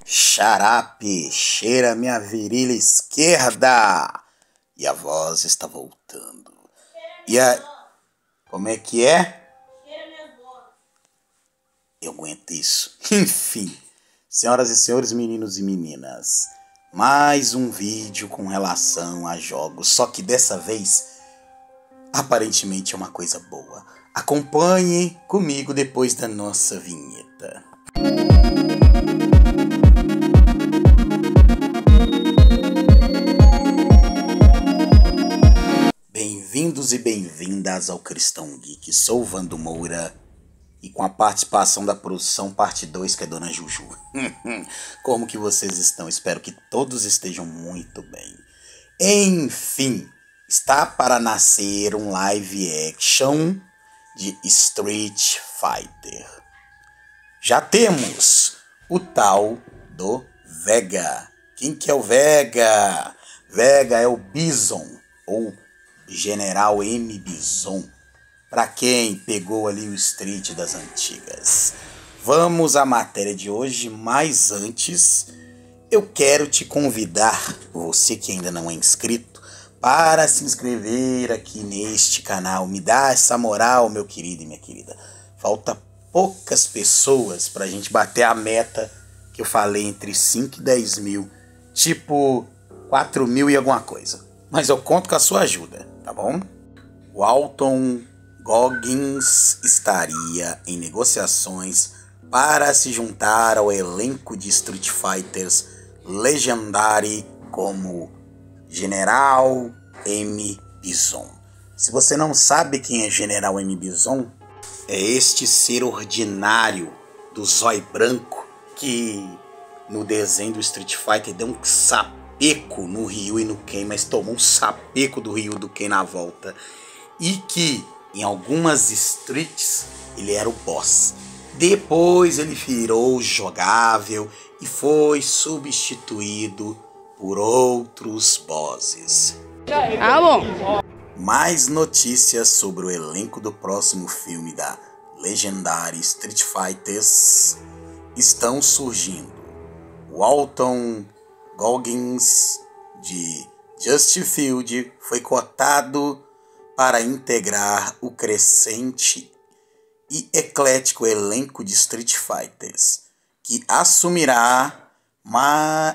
Xarape, cheira minha virilha esquerda. E a voz está voltando. E a... Como é que é? Cheira minha voz. Eu aguento isso. Enfim, senhoras e senhores, meninos e meninas, mais um vídeo com relação a jogos, só que dessa vez, aparentemente é uma coisa boa. Acompanhe comigo depois da nossa vinheta. Bem-vindos e bem-vindas ao Cristão Geek. Sou o Vando Moura e com a participação da produção parte 2, que é Dona Juju. Como que vocês estão? Espero que todos estejam muito bem. Enfim, está para nascer um live action de Street Fighter. Já temos o tal do Vega. Quem que é o Vega? Vega é o Bison, ou General M. Bison, para quem pegou ali o Street das antigas. Vamos à matéria de hoje, mas antes eu quero te convidar, você que ainda não é inscrito, para se inscrever aqui neste canal. Me dá essa moral, meu querido e minha querida. Falta poucas pessoas para a gente bater a meta que eu falei entre 5 e 10 mil, tipo 4 mil e alguma coisa. Mas eu conto com a sua ajuda, tá bom? O Walton Goggins estaria em negociações para se juntar ao elenco de Street Fighters Legendary como General M. Bison. Se você não sabe quem é General M. Bison, é este ser ordinário do zóio branco que no desenho do Street Fighter deu um sapeco no Ryu e no Ken, mas tomou um sapeco do Ryu e do Ken na volta. E que em algumas streets ele era o boss. Depois ele virou jogável e foi substituído por outros bosses. Ah, bom. Mais notícias sobre o elenco do próximo filme da Legendary Street Fighters estão surgindo. Walton Goggins, de Justifield, foi cotado para integrar o crescente e eclético elenco de Street Fighters, que assumirá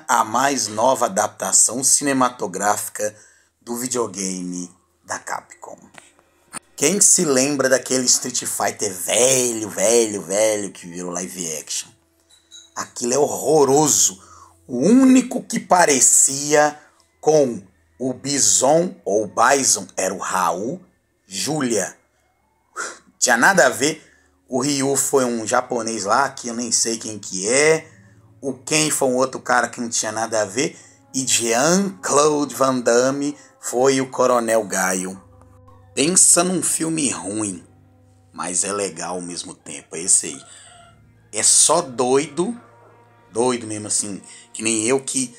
a mais nova adaptação cinematográfica do videogame da Capcom. Quem se lembra daquele Street Fighter velho que virou live action? Aquilo é horroroso. O único que parecia com o Bison ou Bison era o Raul Julia. Tinha nada a ver. O Ryu foi um japonês lá, que eu nem sei quem que é. O Ken foi um outro cara que não tinha nada a ver. E Jean-Claude Van Damme foi o Coronel Gaio. Pensa num filme ruim, mas é legal ao mesmo tempo. É esse aí. É só doido mesmo assim, que nem eu, que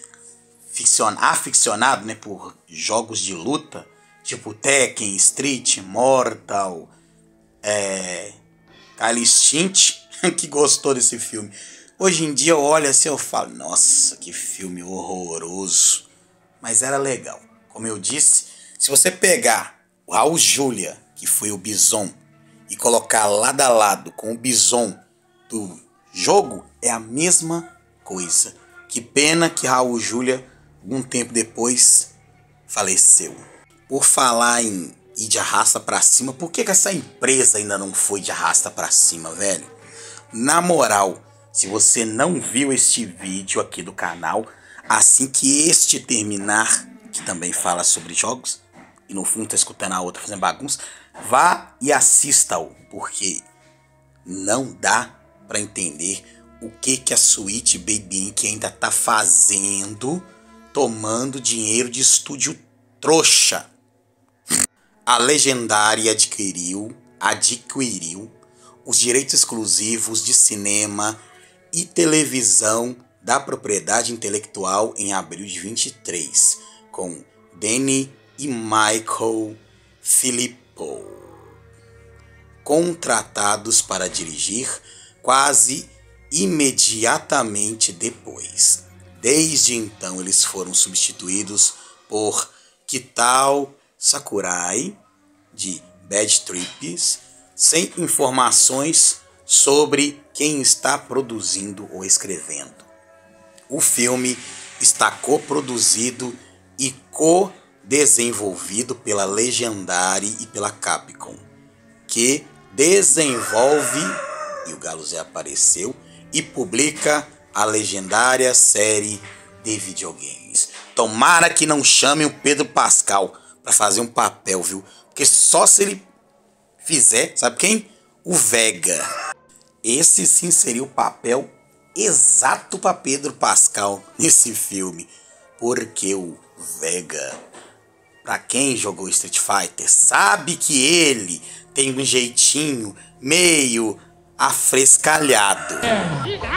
aficionado, né, por jogos de luta, tipo Tekken, Street, Mortal, Killer Instinct, que gostou desse filme. Hoje em dia eu olho assim e eu falo, nossa, que filme horroroso. Mas era legal. Como eu disse, se você pegar o Raul Julia, que foi o Bison, e colocar lado a lado com o Bison do jogo, é a mesma coisa. Que pena que Raul Julia, algum tempo depois, faleceu. Por falar em ir de arrasta pra cima, por que essa empresa ainda não foi de arrasta pra cima, velho? Na moral, se você não viu este vídeo aqui do canal, assim que este terminar, que também fala sobre jogos, e no fundo tá escutando a outra fazendo bagunça, vá e assista-o, porque não dá pra entender o que a Sweet Baby Inc ainda tá fazendo, tomando dinheiro de estúdio trouxa. A Legendary adquiriu os direitos exclusivos de cinema e televisão da propriedade intelectual em abril de 23, com Danny e Michael Philippou contratados para dirigir, quase imediatamente depois. Desde então eles foram substituídos por Kitao Sakurai, de Bad Trips, sem informações sobre quem está produzindo ou escrevendo. O filme está coproduzido e co-desenvolvido pela Legendary e pela Capcom, que desenvolve, e o Galo Zé apareceu, e publica a legendária série de videogames. Tomara que não chamem o Pedro Pascal para fazer um papel, viu? Porque só se ele fizer, sabe quem? O Vega. Esse sim seria o papel exato para Pedro Pascal nesse filme. Porque o Vega, para quem jogou Street Fighter, sabe que ele tem um jeitinho meio afrescalhado.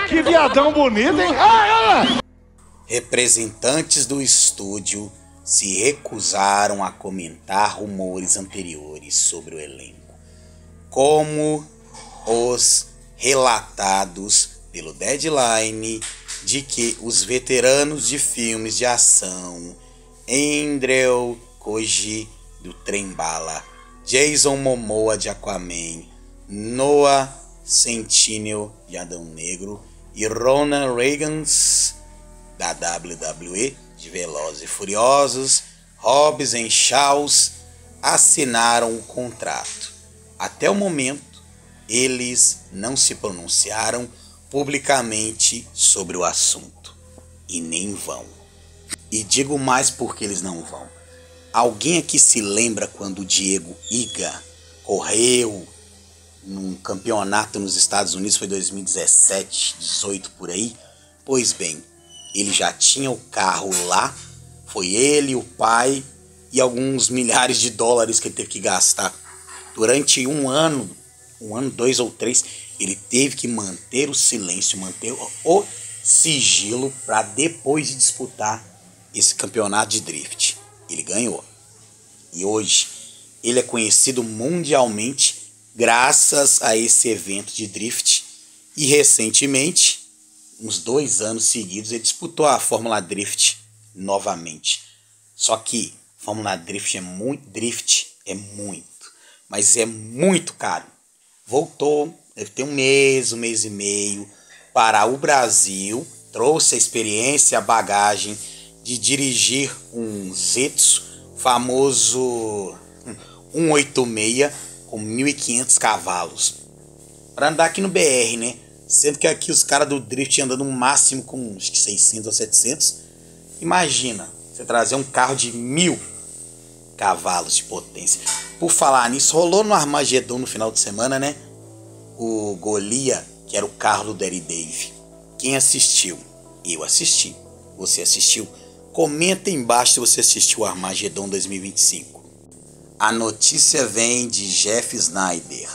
Que viadão bonito, hein? Representantes do estúdio se recusaram a comentar rumores anteriores sobre o elenco, como os relatados pelo Deadline de que os veteranos de filmes de ação Andrew Koji do Trem Bala, Jason Momoa de Aquaman, Noah Centineo de Adão Negro e Ronan Reigns da WWE de Velozes e Furiosos, Hobbs e Shaws, assinaram o contrato. Até o momento, eles não se pronunciaram publicamente sobre o assunto. E nem vão. E digo mais porque eles não vão. Alguém aqui se lembra quando o Diego Iga correu num campeonato nos Estados Unidos, foi 2017, 18 por aí? Pois bem, ele já tinha o carro lá, foi ele, o pai e alguns milhares de dólares que ele teve que gastar. Durante um ano, 2 ou 3, ele teve que manter o silêncio, manter o sigilo para depois de disputar esse campeonato de drift. Ele ganhou. E hoje ele é conhecido mundialmente graças a esse evento de drift. E recentemente, uns 2 anos seguidos, ele disputou a Fórmula Drift novamente. Só que Fórmula Drift é muito, mas é muito caro. Voltou, deve ter um mês e meio, para o Brasil, trouxe a experiência, a bagagem de dirigir um Zetsu famoso 186 com 1.500 cavalos. Para andar aqui no BR, né? Sendo que aqui os caras do drift andam no máximo com acho que 600 ou 700. Imagina, você trazer um carro de 1.000 cavalos de potência. Por falar nisso, rolou no Armagedon no final de semana, né? O Goliath, que era o carro do Daddy Dave. Quem assistiu? Eu assisti. Você assistiu? Comenta aí embaixo se você assistiu o Armagedon 2025. A notícia vem de Jeff Snyder,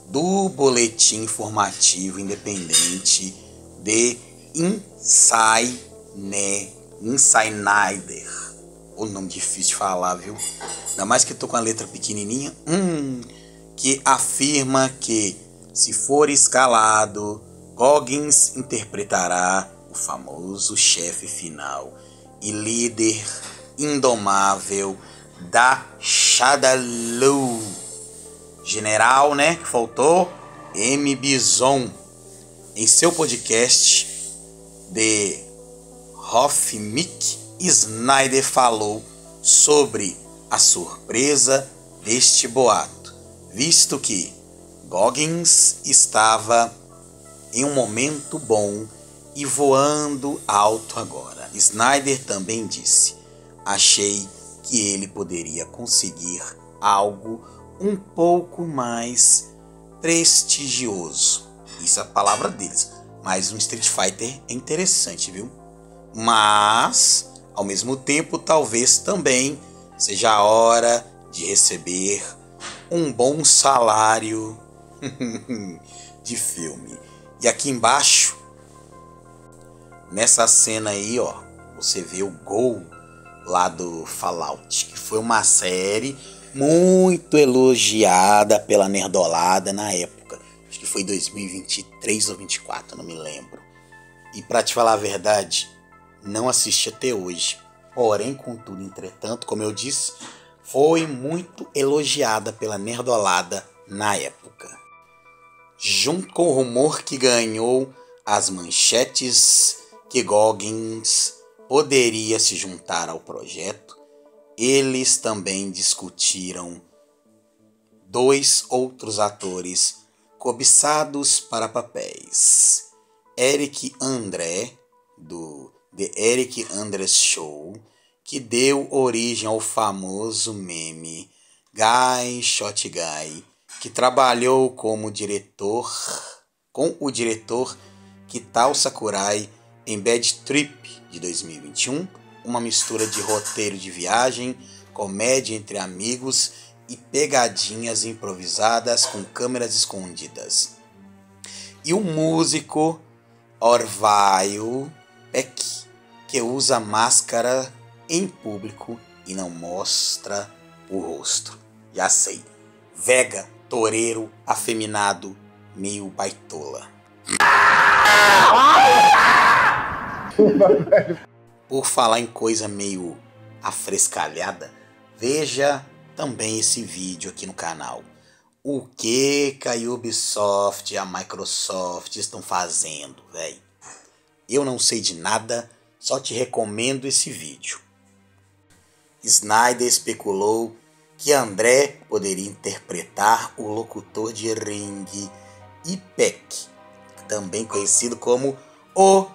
do Boletim Informativo Independente de Insider. O nome difícil de falar, viu? Ainda mais que eu tô com a letra pequenininha. Que afirma que, se for escalado, Goggins interpretará o famoso chefe final e líder indomável da Shadaloo. General, né, que faltou, M. Bison, em seu podcast The Hoffmic, Snyder falou sobre a surpresa deste boato, visto que Goggins estava em um momento bom e voando alto agora. Snyder também disse: achei que ele poderia conseguir algo um pouco mais prestigioso. Isso é a palavra deles. Mas um Street Fighter é interessante, viu? Mas, ao mesmo tempo, talvez também seja a hora de receber um bom salário de filme. E aqui embaixo, nessa cena aí, ó, você vê o Gol lá do Fallout, que foi uma série muito elogiada pela nerdolada na época. Acho que que foi 2023 ou 24, não me lembro. E pra te falar a verdade, não assisti até hoje. Porém, contudo, entretanto, como eu disse, foi muito elogiada pela nerdolada na época. Junto com o rumor que ganhou as manchetes que Goggins poderia se juntar ao projeto, eles também discutiram 2 outros atores cobiçados para papéis. Eric André, do The Eric André Show, que deu origem ao famoso meme Guy Shot Guy, que trabalhou como diretor com o diretor Kitao Sakurai em Bad Trip de 2021, uma mistura de roteiro de viagem, comédia entre amigos e pegadinhas improvisadas com câmeras escondidas. E o músico Orville Peck, que usa máscara em público e não mostra o rosto. Já sei, vega, toureiro, afeminado, meio baitola. Por falar em coisa meio afrescalhada, veja também esse vídeo aqui no canal. O que a Ubisoft e a Microsoft estão fazendo, velho? Eu não sei de nada, só te recomendo esse vídeo. Snyder especulou que André poderia interpretar o locutor de Ring e Peck, também conhecido como o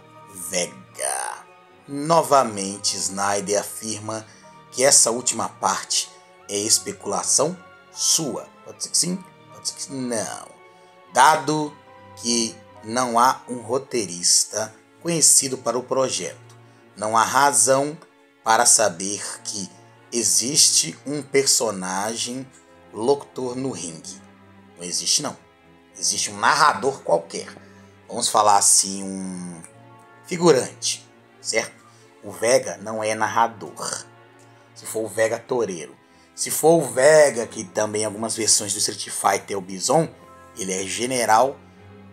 Vega. Novamente, Snyder afirma que essa última parte é especulação sua. Pode ser que sim, pode ser que não. Dado que não há um roteirista conhecido para o projeto, não há razão para saber que existe um personagem locutor no ringue. Não existe não. Existe um narrador qualquer. Vamos falar assim, um figurante, certo? O Vega não é narrador. Se for o Vega toureiro. Se for o Vega, que também em algumas versões do Street Fighter é o Bison, ele é general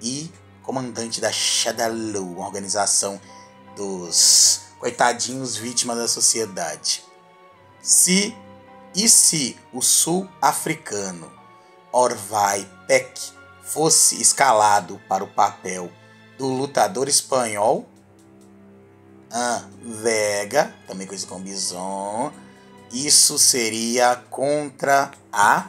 e comandante da Shadaloo, uma organização dos coitadinhos vítimas da sociedade. Se o sul-africano Orville Peck fosse escalado para o papel do lutador espanhol Vega, também conhecido como Bison, isso seria contra a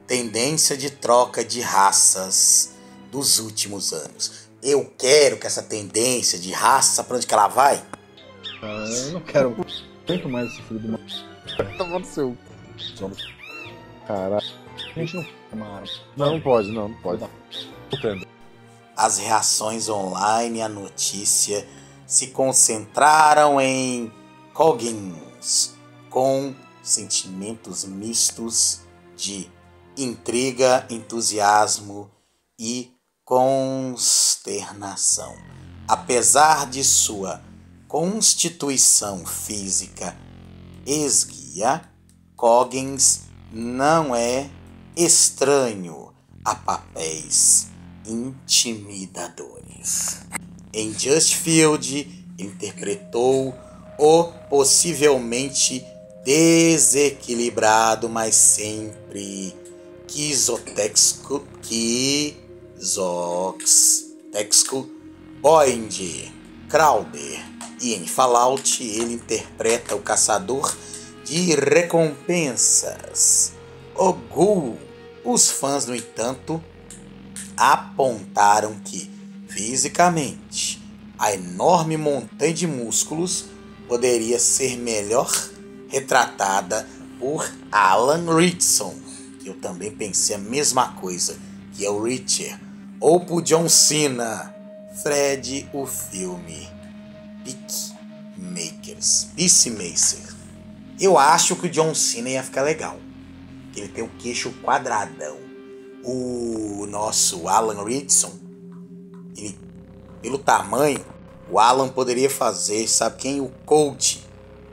tendência de troca de raças dos últimos anos. Eu quero que essa tendência de raça, pra onde que ela vai? Eu não quero muito mais esse filho de uma... Tomando seu... Caralho. A gente não... Não pode. Não entendo. As reações online à notícia se concentraram em Goggins, com sentimentos mistos de intriga, entusiasmo e consternação. Apesar de sua constituição física esguia, Goggins não é estranho a papéis intimidadores. Em Just Field, interpretou o possivelmente desequilibrado, mas sempre quizotéxico Boyd Crowder. E em Fallout ele interpreta o caçador de recompensas, o Ghoul. Os fãs, no entanto, apontaram que, fisicamente, a enorme montanha de músculos poderia ser melhor retratada por Alan Ritchson, que eu também pensei a mesma coisa, que é o Richard, ou por John Cena, Fred, o filme Peacemaker. Eu acho que o John Cena ia ficar legal, ele tem um queixo quadradão. O nosso Alan Ritchson, ele, pelo tamanho, o Alan poderia fazer, sabe quem? O Colt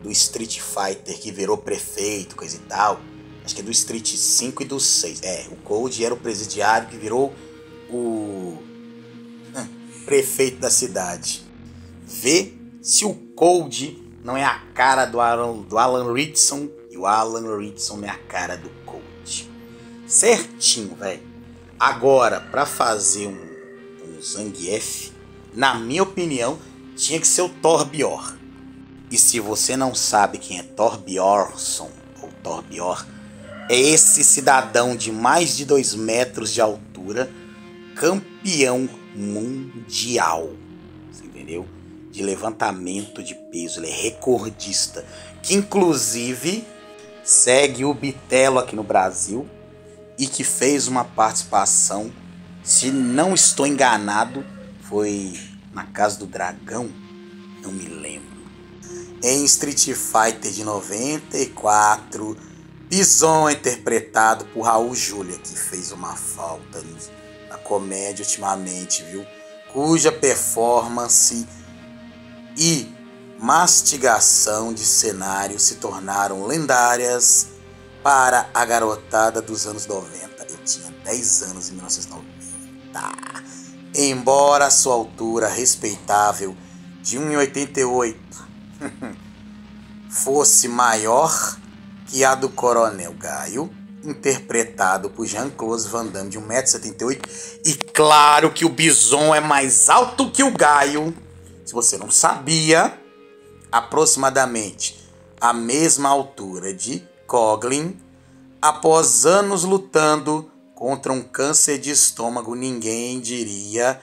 do Street Fighter, que virou prefeito, coisa e tal. Acho que é do Street 5 e do 6. O Cold era o presidiário que virou o prefeito da cidade. Vê se o Cold não é a cara do Alan Ritchson e o Alan Ritchson não é a cara do Cold. Certinho, velho. Agora, pra fazer um Zangief, na minha opinião, tinha que ser o Torbjorn. E se você não sabe quem é Torbjornsson ou Torbjorn, é esse cidadão de mais de 2 metros de altura, campeão mundial, você entendeu? De levantamento de peso, ele é recordista, que inclusive segue o Bitelo aqui no Brasil e que fez uma participação, se não estou enganado, foi na Casa do Dragão, não me lembro. Em Street Fighter de 94, Bison é interpretado por Raul Julia, que fez uma falta na comédia ultimamente, viu? Cuja performance e mastigação de cenário se tornaram lendárias para a garotada dos anos 90. Eu tinha 10 anos em 1990. Embora a sua altura respeitável de 1,88 fosse maior que a do Coronel Gaio, interpretado por Jean-Claude Van Damme, de 1,78 m. E claro que o Bison é mais alto que o Gaio. Se você não sabia, aproximadamente a mesma altura de Coughlin. Após anos lutando contra um câncer de estômago, ninguém diria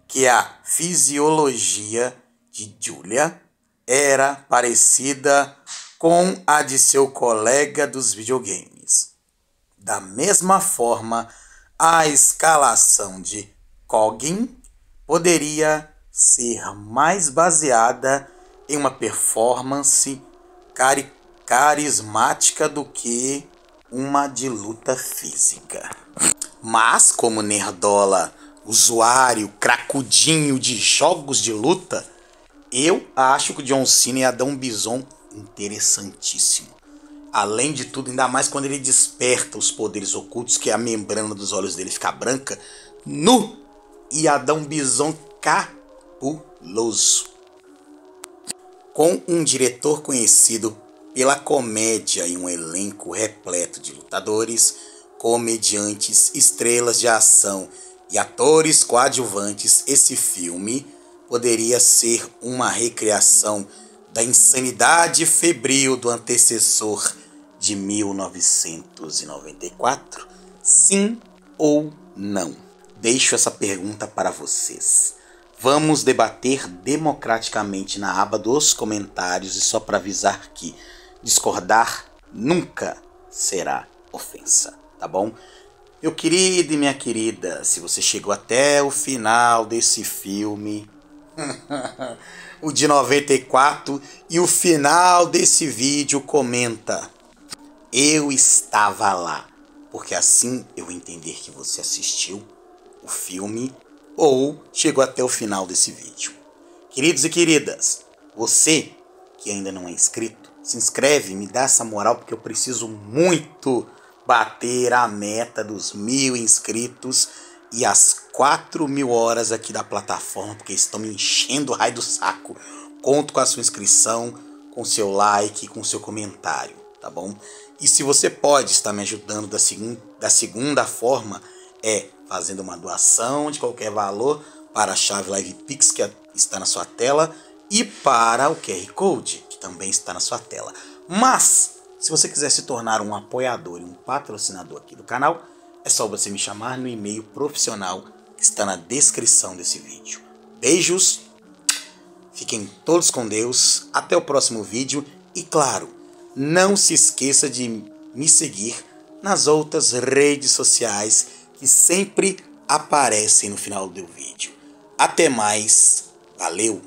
que a fisiologia de Julia era parecida com a de seu colega dos videogames. Da mesma forma, a escalação de Coughlin poderia ser mais baseada em uma performance carismática do que uma de luta física. Mas, como nerdola, usuário, cracudinho de jogos de luta, eu acho que o John Cena ia dar um Bison interessantíssimo. Além de tudo, ainda mais quando ele desperta os poderes ocultos, que a membrana dos olhos dele fica branca, ia dar um Bison cabuloso. Com um diretor conhecido pela comédia e um elenco repleto de lutadores, comediantes, estrelas de ação e atores coadjuvantes, esse filme poderia ser uma recriação da insanidade febril do antecessor de 1994? Sim ou não? Deixo essa pergunta para vocês. Vamos debater democraticamente na aba dos comentários, e só para avisar que discordar nunca será ofensa, tá bom? Meu querido e minha querida, se você chegou até o final desse filme, o de 94, e o final desse vídeo, comenta: eu estava lá, porque assim eu entender que você assistiu o filme ou chegou até o final desse vídeo. Queridos e queridas, você que ainda não é inscrito, se inscreve, me dá essa moral, porque eu preciso muito bater a meta dos 1000 inscritos e as 4000 horas aqui da plataforma, porque estão me enchendo o raio do saco. Conto com a sua inscrição, com seu like, com seu comentário, tá bom? E se você pode estar me ajudando da segunda forma, é fazendo uma doação de qualquer valor para a chave LivePix, que está na sua tela, e para o QR Code, que também está na sua tela. Mas, se você quiser se tornar um apoiador e um patrocinador aqui do canal, é só você me chamar no e-mail profissional que está na descrição desse vídeo. Beijos, fiquem todos com Deus, até o próximo vídeo e, claro, não se esqueça de me seguir nas outras redes sociais que sempre aparecem no final do vídeo. Até mais, valeu!